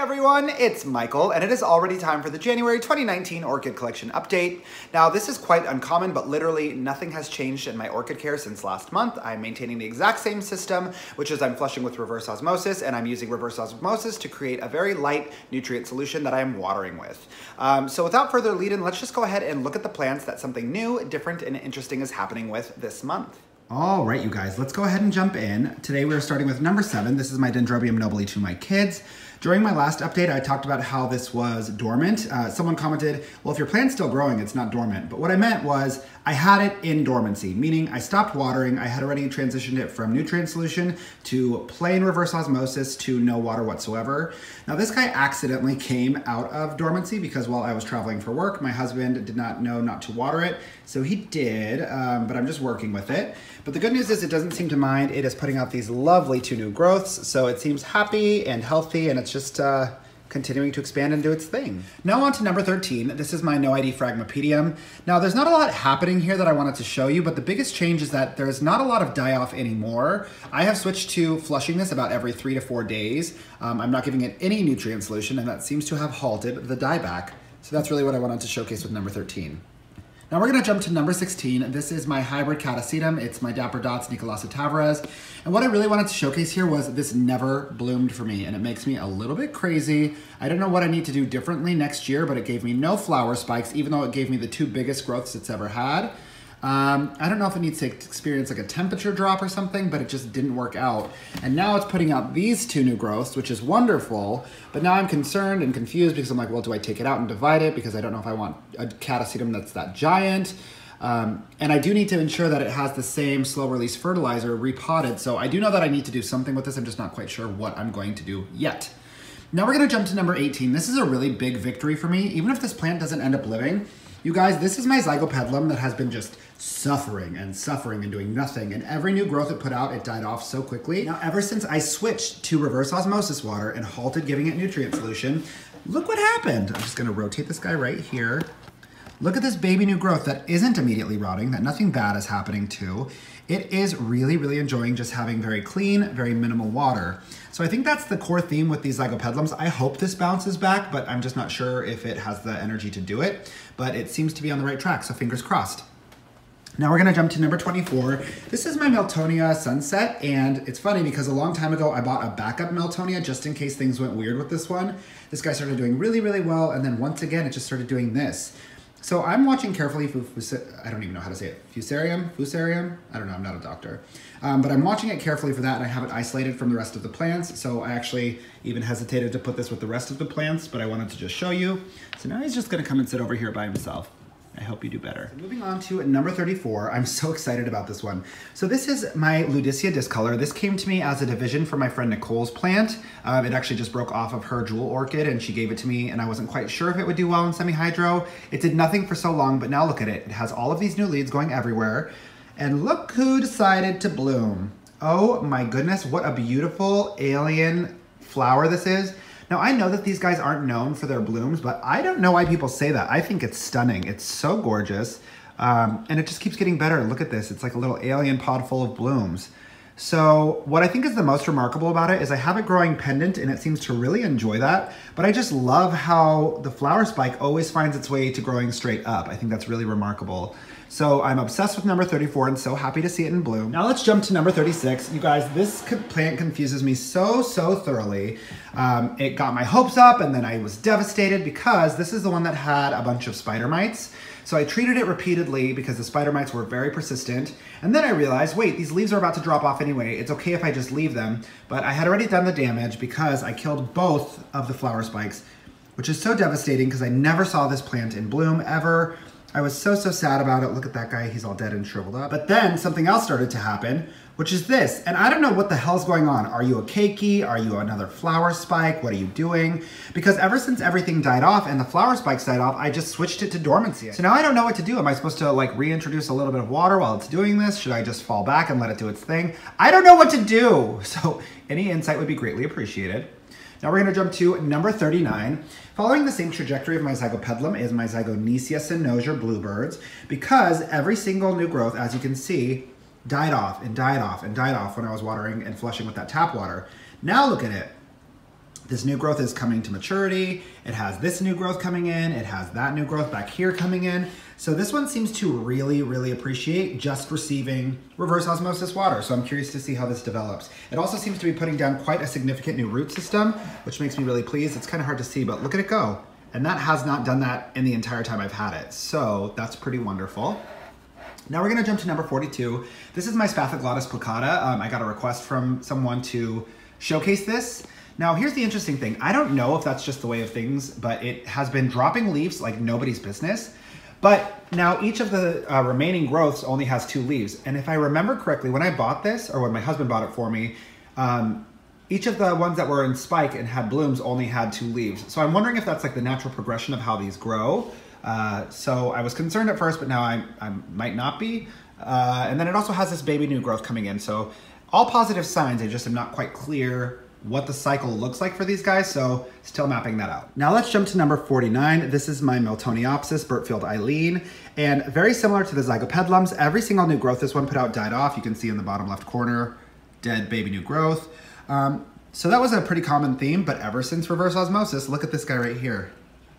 everyone, it's Michael, and it is already time for the January 2019 Orchid Collection update. Now, this is quite uncommon, but literally nothing has changed in my orchid care since last month. I'm maintaining the exact same system, which is I'm flushing with reverse osmosis, and I'm using reverse osmosis to create a very light nutrient solution that I'm watering with. So without further lead-in, let's just go ahead and look at the plants that something new, different, and interesting is happening with this month. All right, you guys, let's go ahead and jump in. Today we're starting with number 7. This is my Dendrobium Nobile to my kids. During my last update, I talked about how this was dormant. Someone commented, well, if your plant's still growing, it's not dormant. But what I meant was I had it in dormancy, meaning I stopped watering. I had already transitioned it from nutrient solution to plain reverse osmosis to no water whatsoever. Now, this guy accidentally came out of dormancy because while I was traveling for work, my husband did not know not to water it. So he did, but I'm just working with it. But the good news is it doesn't seem to mind. It is putting out these lovely 2 new growths. So it seems happy and healthy, and it's just continuing to expand and do its thing. Now on to number 13. This is my no ID Phragmipedium. Now there's not a lot happening here that I wanted to show you, but the biggest change is that there's not a lot of die-off anymore. I have switched to flushing this about every 3 to 4 days. I'm not giving it any nutrient solution, and that seems to have halted the dieback. So that's really what I wanted to showcase with number 13. Now we're gonna jump to number 16. This is my hybrid Catasetum. It's my Dapper Dots Nicolasa Tavares. And what I really wanted to showcase here was this never bloomed for me, and it makes me a little bit crazy. I don't know what I need to do differently next year, but it gave me no flower spikes, even though it gave me the 2 biggest growths it's ever had. I don't know if it needs to experience like a temperature drop or something, but it just didn't work out. And now it's putting out these 2 new growths, which is wonderful, but now I'm concerned and confused because I'm like, well, do I take it out and divide it? Because I don't know if I want a Catasetum that's that giant. And I do need to ensure that it has the same slow release fertilizer repotted. So I do know that I need to do something with this. I'm just not quite sure what I'm going to do yet. Now we're gonna jump to number 18. This is a really big victory for me. Even if this plant doesn't end up living, you guys, this is my Zygopetalum that has been just suffering and doing nothing. And every new growth it put out, it died off so quickly. Now, ever since I switched to reverse osmosis water and halted giving it nutrient solution, look what happened. I'm just gonna rotate this guy right here. Look at this baby new growth that isn't immediately rotting, that nothing bad is happening to. It is really, really enjoying just having very clean, very minimal water. So I think that's the core theme with these Zygopetalums. I hope this bounces back, but I'm just not sure if it has the energy to do it. But it seems to be on the right track, so fingers crossed. Now we're gonna jump to number 24. This is my Miltonia Sunset, and it's funny because a long time ago I bought a backup Miltonia just in case things went weird with this one. This guy started doing really, really well, and then once again it just started doing this. So I'm watching carefully for, I don't even know how to say it, Fusarium? I don't know, I'm not a doctor. But I'm watching it carefully for that, and I have it isolated from the rest of the plants. So I actually even hesitated to put this with the rest of the plants, but I wanted to just show you. So now he's just gonna come and sit over here by himself. I hope you do better. Moving on to number 34, I'm so excited about this one. So this is my Ludicea discolor. This came to me as a division from my friend Nicole's plant. It actually just broke off of her jewel orchid and she gave it to me, and I wasn't quite sure if it would do well in semi-hydro. It did nothing for so long, but now look at it. It has all of these new leaves going everywhere. And look who decided to bloom. Oh my goodness, what a beautiful alien flower this is. Now, I know that these guys aren't known for their blooms, but I don't know why people say that. I think it's stunning. It's so gorgeous, and it just keeps getting better. Look at this. It's like a little alien pod full of blooms. So what I think is the most remarkable about it is I have it growing pendant, and it seems to really enjoy that, but I just love how the flower spike always finds its way to growing straight up. I think that's really remarkable. So I'm obsessed with number 34 and so happy to see it in bloom. Now let's jump to number 36. You guys, this plant confuses me so thoroughly. It got my hopes up and then I was devastated because this is the one that had a bunch of spider mites. So I treated it repeatedly because the spider mites were very persistent. And then I realized, wait, these leaves are about to drop off anyway. It's okay if I just leave them. But I had already done the damage because I killed both of the flower spikes, which is so devastating because I never saw this plant in bloom ever. I was so sad about it. Look at that guy, he's all dead and shriveled up. But then something else started to happen, which is this. And I don't know what the hell's going on. Are you a Keiki? Are you another flower spike? What are you doing? Because ever since everything died off and the flower spikes died off, I just switched it to dormancy. So now I don't know what to do. Am I supposed to like reintroduce a little bit of water while it's doing this? Should I just fall back and let it do its thing? I don't know what to do. So any insight would be greatly appreciated. Now we're gonna jump to number 39. Following the same trajectory of my Zygopetalum is my Zygonisia and bluebirds, because every single new growth, as you can see, died off and died off and died off when I was watering and flushing with that tap water. Now look at it. This new growth is coming to maturity. It has this new growth coming in. It has that new growth back here coming in. So this one seems to really, really appreciate just receiving reverse osmosis water. So I'm curious to see how this develops. It also seems to be putting down quite a significant new root system, which makes me really pleased. It's kind of hard to see, but look at it go. And that has not done that in the entire time I've had it. So that's pretty wonderful. Now we're gonna jump to number 42. This is my Spathoglottis plicata. I got a request from someone to showcase this. Now here's the interesting thing. I don't know if that's just the way of things, but it has been dropping leaves like nobody's business. But now each of the remaining growths only has 2 leaves. And if I remember correctly, when I bought this, or when my husband bought it for me, each of the ones that were in spike and had blooms only had 2 leaves. So I'm wondering if that's like the natural progression of how these grow. So I was concerned at first, but now I might not be. And then it also has this baby new growth coming in. So all positive signs, I just am not quite clear what the cycle looks like for these guys, so still mapping that out. Now let's jump to number 49. This is my Miltoniopsis, Burtfield Eileen, and very similar to the Zygopetalums, every single new growth this one put out died off. You can see in the bottom left corner, dead baby new growth. So that was a pretty common theme, but ever since reverse osmosis, look at this guy right here.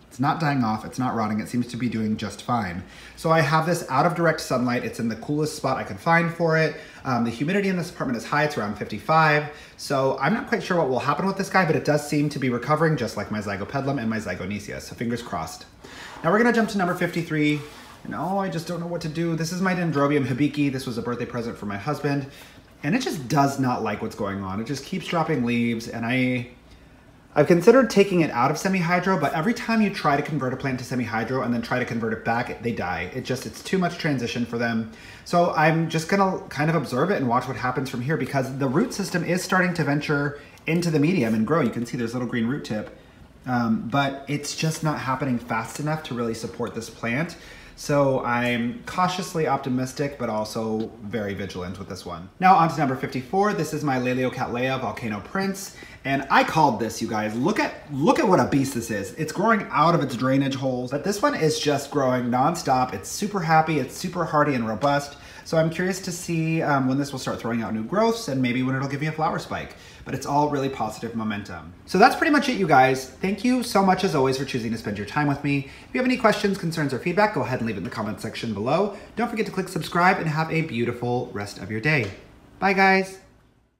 It's not dying off, it's not rotting, it seems to be doing just fine. So I have this out of direct sunlight, it's in the coolest spot I could find for it. The humidity in this apartment is high, it's around 55. So I'm not quite sure what will happen with this guy, but it does seem to be recovering just like my Zygopetalum and my Zygonisia, so fingers crossed. Now we're gonna jump to number 53. And oh, I just don't know what to do. This is my Dendrobium hibiki. This was a birthday present for my husband. And it just does not like what's going on. It just keeps dropping leaves, and I've considered taking it out of semi-hydro, but every time you try to convert a plant to semi-hydro and then try to convert it back, they die. It's too much transition for them. So I'm just gonna kind of observe it and watch what happens from here, because the root system is starting to venture into the medium and grow. You can see there's a little green root tip, but it's just not happening fast enough to really support this plant. So I'm cautiously optimistic, but also very vigilant with this one. Now on to number 54. This is my Cattleya Volcano Prince. And I called this, you guys. Look at what a beast this is. It's growing out of its drainage holes, but this one is just growing nonstop. It's super happy, it's super hardy and robust. So I'm curious to see when this will start throwing out new growths and maybe when it'll give me a flower spike. But it's all really positive momentum. So that's pretty much it, you guys. Thank you so much as always for choosing to spend your time with me. If you have any questions, concerns, or feedback, go ahead and leave it in the comment section below. Don't forget to click subscribe and have a beautiful rest of your day. Bye, guys.